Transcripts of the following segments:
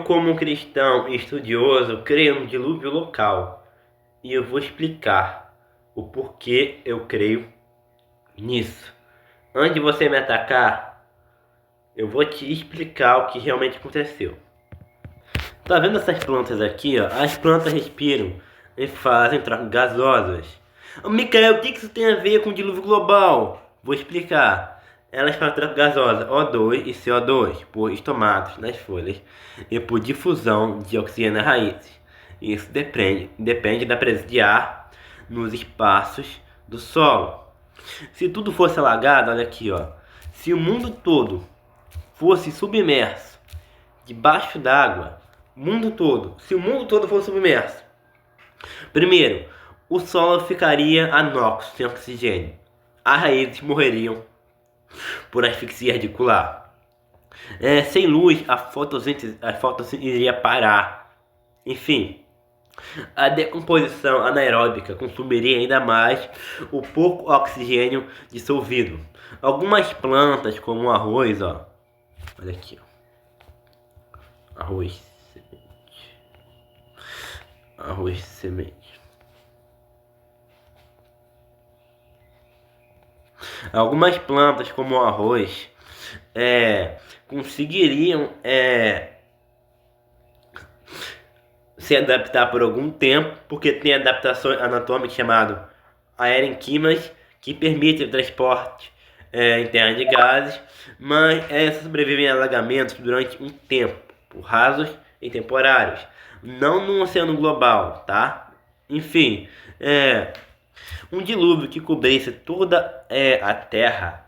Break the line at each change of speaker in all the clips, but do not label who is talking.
como cristão e estudioso, creio no dilúvio local. E eu vou explicar o porquê eu creio nisso. Antes de você me atacar, eu vou te explicar o que realmente aconteceu. Tá vendo essas plantas aqui, ó? As plantas respiram e fazem trocas gasosas. Micael, o que isso tem a ver com o dilúvio global? Vou explicar. Elas fazem troca gasosa O2 e CO2 por estomatos nas folhas e por difusão de oxigênio nas raízes. Isso depende da presença de ar nos espaços do solo. Se tudo fosse alagado, olha aqui, ó. Se o mundo todo fosse submerso debaixo d'água, se o mundo todo fosse submerso, primeiro, o solo ficaria anóxico, sem oxigênio. As raízes morreriam por asfixia radicular. Sem luz, a fotossíntese iria parar. Enfim, a decomposição anaeróbica consumiria ainda mais o pouco oxigênio dissolvido. Algumas plantas, como o arroz, ó, olha aqui, ó, arroz semente. Algumas plantas, como o arroz, conseguiriam se adaptar por algum tempo, porque tem adaptações anatômicas chamadas aerenquimas, que permitem o transporte interno de gases, mas essas sobrevivem a alagamentos durante um tempo, por rasos e temporários, não no oceano global, tá? Enfim, um dilúvio que cobrisse toda a Terra,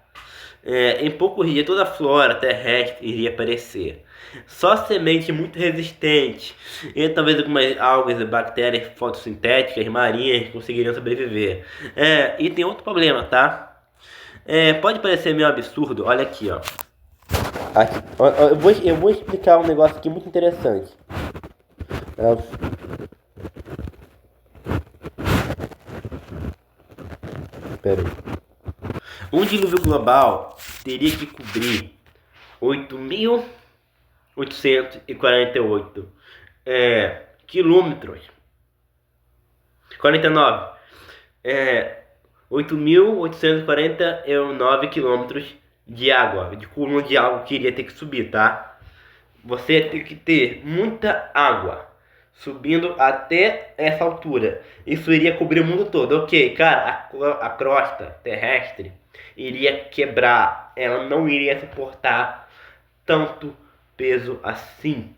em poucos dias toda a flora terrestre iria aparecer. Só sementes muito resistentes e talvez algumas algas e bactérias fotossintéticas marinhas conseguiriam sobreviver. E tem outro problema, tá? Pode parecer meio absurdo, olha aqui, ó. Aqui, eu vou explicar um negócio aqui muito interessante. Pera aí. Um dilúvio global teria que cobrir 8.848 quilômetros. 49. 8.849 quilômetros de água, de coluna de água que iria ter que subir, tá? Você tem que ter muita água subindo até essa altura. Isso iria cobrir o mundo todo. Ok, cara, a crosta terrestre iria quebrar. Ela não iria suportar tanto peso assim.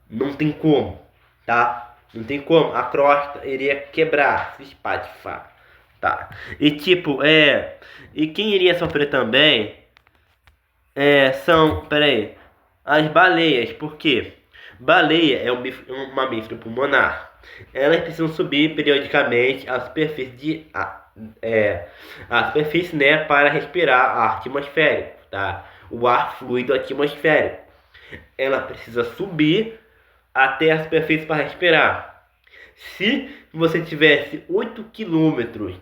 Não tem como, tá? Não tem como. A crosta iria quebrar, se espatifar, tá? E tipo, e quem iria sofrer também são, as baleias. Por quê? Baleia é um mamífero pulmonar. Elas precisam subir periodicamente à superfície né, para respirar ar atmosférico, tá? O ar fluido atmosférico. Ela precisa subir até a superfície para respirar. Se você tivesse 8.000 quilômetros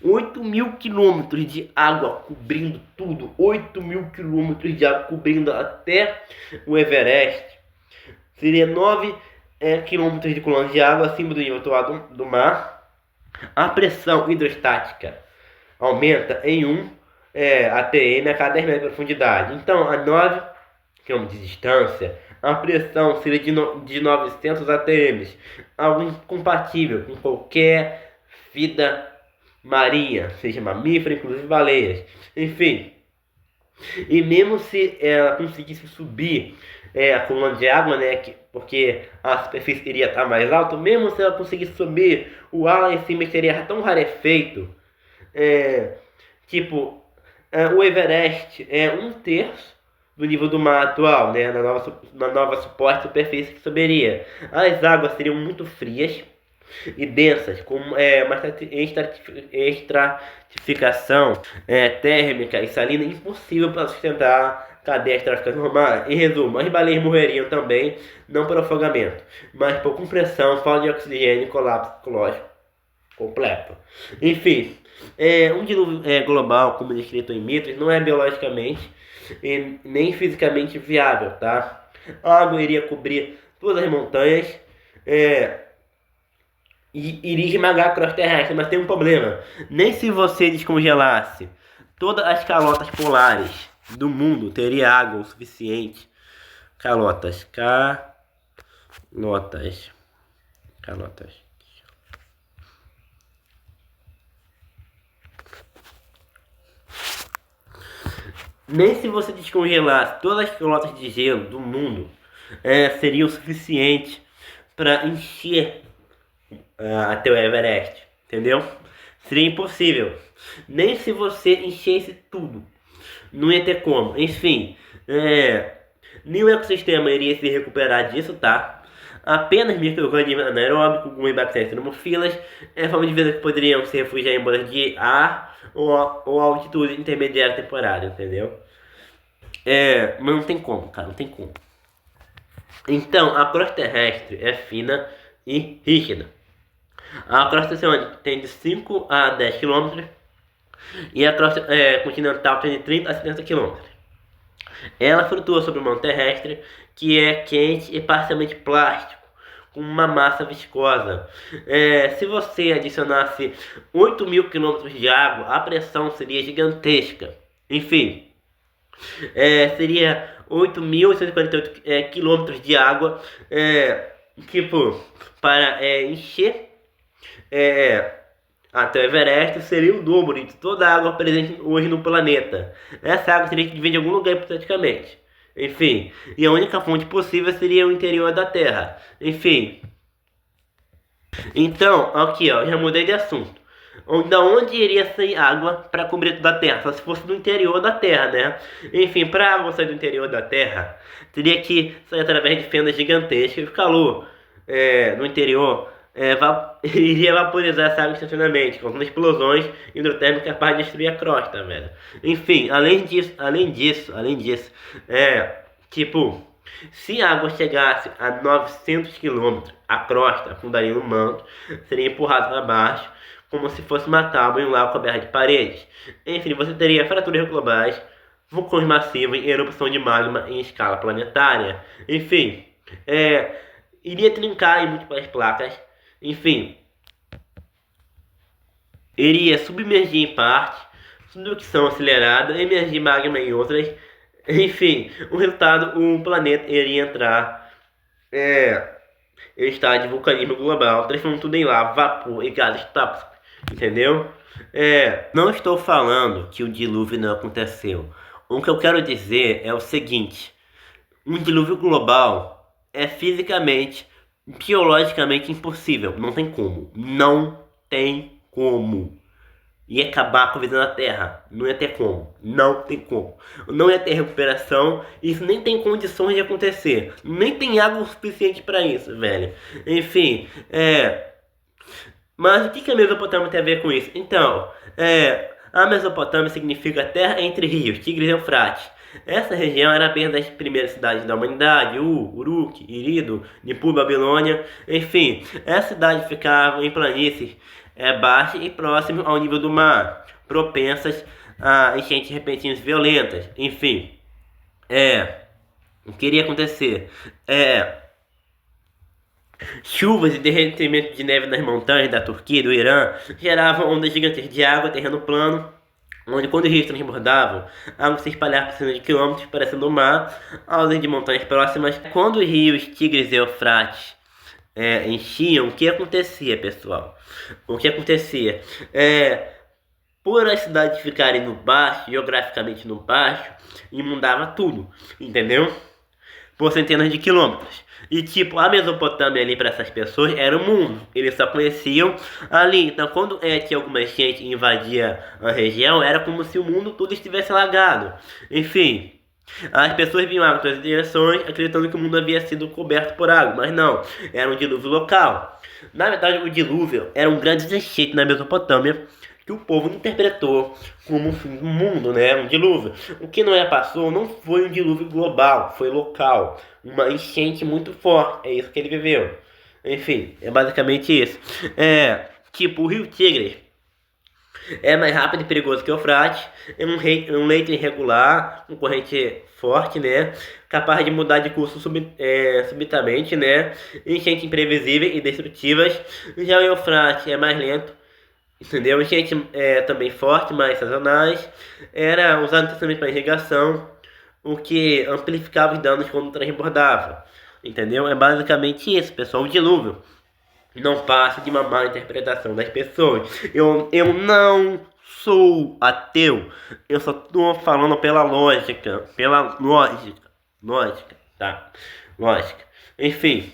8.000 quilômetros de água cobrindo tudo, 8.000 quilômetros de água cobrindo até o Everest, seria 9 quilômetros de coluna de água acima do nível atual do mar. A pressão hidrostática aumenta em 1 atm a cada 10 metros de profundidade. Então, a 9 km de distância, a pressão seria de 900 atm, algo incompatível com qualquer vida marinha, seja mamífero, inclusive baleias. Enfim, e mesmo se ela conseguisse subir a coluna de água, né, porque a superfície iria estar mais alta, mesmo se ela conseguisse subir, o ar lá em cima seria tão rarefeito, o Everest é 1/3 do nível do mar atual, né, na nova suposta superfície que subiria. As águas seriam muito frias e densas, com uma estratificação térmica e salina impossível para sustentar a cadeia estratigráfica normal. Em resumo, as baleias morreriam também, não por afogamento, mas por compressão, falta de oxigênio e colapso ecológico completo. Enfim, um dilúvio global, como descrito em mitos, não é biologicamente e nem fisicamente viável, tá? A água iria cobrir todas as montanhas, e iria esmagar a crosta terrestre, mas tem um problema. Nem se você descongelasse todas as calotas polares do mundo, teria água o suficiente. Calotas, calotas, calotas. Nem se você descongelasse todas as calotas de gelo do mundo, seria o suficiente para encher até o Everest, entendeu? Seria impossível. Nem se você enchesse tudo, não ia ter como. Enfim, nenhum ecossistema iria se recuperar disso, tá? Apenas micro-organismos anaeróbicos, algumas bactérias termofilas, formas de vida que poderiam se refugiar em bolhas de ar ou altitude intermediária temporária, entendeu? Mas não tem como, cara, não tem como. Então, a crosta terrestre é fina e rígida. A crosta oceânica tem de 5 a 10 km e a crosta continental tem de 30 a 70 km. Ela flutua sobre o manto terrestre, que é quente e parcialmente plástico, com uma massa viscosa. Se você adicionasse 8.000 km de água, a pressão seria gigantesca. Enfim, seria 8.148 km de água, para encher até o Everest seria o dobro de toda a água presente hoje no planeta. Essa água teria que vir de algum lugar hipoteticamente. Enfim, e a única fonte possível seria o interior da Terra. Enfim. Então, aqui ó, já mudei de assunto. Da onde iria sair água para cobrir toda a Terra? Só se fosse do interior da Terra, né? Enfim, para a água sair do interior da Terra, teria que sair através de fendas gigantescas. O calor no interior iria vaporizar essa água instantaneamente, causando explosões hidrotérmicas capazes de destruir a crosta, velho. Enfim, além disso, se a água chegasse a 900 km, a crosta afundaria no manto, seria empurrada para baixo, como se fosse uma tábua em um lago coberto de paredes. Enfim, você teria fraturas globais, vulcões massivos e erupção de magma em escala planetária. Enfim, iria trincar em múltiplas placas. Enfim, iria submergir em parte, subducção acelerada, emergir magma em outras. Enfim, o resultado, o planeta iria entrar em estado de vulcanismo global, transformando tudo em lava, vapor e gases tóxicos, entendeu? Não estou falando que o dilúvio não aconteceu. O que eu quero dizer é o seguinte: um dilúvio global é fisicamente, biologicamente impossível. Não tem como. Não tem como. Ia acabar com a vida na Terra. Não ia ter como. Não tem como. Não ia ter recuperação. Isso nem tem condições de acontecer. Nem tem água suficiente para isso, velho. Enfim, mas o que a Mesopotâmia tem a ver com isso? Então, a Mesopotâmia significa terra entre rios, Tigres e Eufrates. Essa região era apenas das primeiras cidades da humanidade, Uruk, Erido, Nippur, Babilônia. Enfim, essa cidade ficava em planícies baixas e próximas ao nível do mar, propensas a enchentes repentinas violentas. Enfim, o que iria acontecer? Chuvas e derretimento de neve nas montanhas da Turquia e do Irã geravam ondas gigantes de água, terreno plano, onde quando os rios transbordavam, a água se espalhava por centenas de quilômetros, parecendo o mar, além de montanhas próximas. Quando os rios Tigres e Eufrates enchiam, o que acontecia, pessoal? O que acontecia? Por as cidades ficarem no baixo, geograficamente no baixo, inundava tudo, entendeu? Por centenas de quilômetros. E a Mesopotâmia ali para essas pessoas era o mundo. Eles só conheciam ali. Então quando tinha alguma gente que invadia a região, era como se o mundo todo estivesse alagado. Enfim, as pessoas vinham água em todas as direções, acreditando que o mundo havia sido coberto por água. Mas não, era um dilúvio local. Na verdade, o dilúvio era um grande enchente na Mesopotâmia, que o povo interpretou como um fim do mundo, né? Um dilúvio. O que Noé passou não foi um dilúvio global, foi local. Uma enchente muito forte, é isso que ele viveu. Enfim, é basicamente isso. O rio Tigre É mais rápido e perigoso que o Eufrates. É um leito irregular, com corrente forte, né? Capaz de mudar de curso subitamente, né? Enchentes imprevisíveis e destrutivas. Já o Eufrates é mais lento, entendeu? Enchentes também forte, mas sazonais. Era usado também para irrigação, o que amplificava os danos quando transbordava. Entendeu? É basicamente isso, pessoal. O dilúvio não passa de uma má interpretação das pessoas. Eu não sou ateu. Eu só tô falando pela lógica. Pela lógica. Lógica, tá? Lógica. Enfim.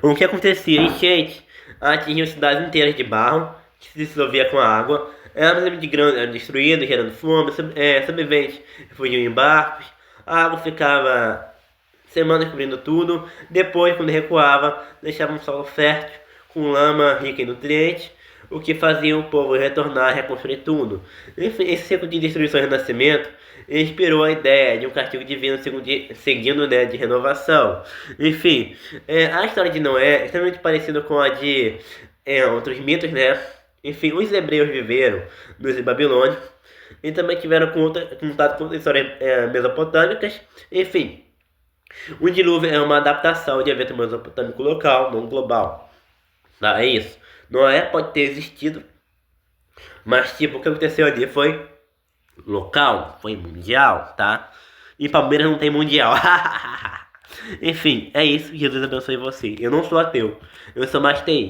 O que acontecia? Enchente atingiu cidades inteiras de barro, que se dissolvia com a água. Árvores de grãos eram destruídas, gerando fome. Sobreviventes refugiam em barcos. A água ficava semanas cobrindo tudo. Depois, quando recuava, deixava um solo fértil, com lama rica em nutrientes, o que fazia o povo retornar e reconstruir tudo. Enfim, esse ciclo de destruição e renascimento inspirou a ideia de um castigo divino seguindo, né, de renovação. Enfim, a história de Noé é extremamente parecida com a de outros mitos, né? Enfim, os hebreus viveram nos babilônios e também tiveram contato com histórias mesopotâmicas. Enfim, o dilúvio é uma adaptação de evento mesopotâmico local, não global. Tá? É isso. Noé pode ter existido, mas tipo, o que aconteceu ali foi local, foi mundial, tá? E Palmeiras não tem mundial. Enfim, é isso. Jesus abençoe você. Eu não sou ateu, eu sou mais TI.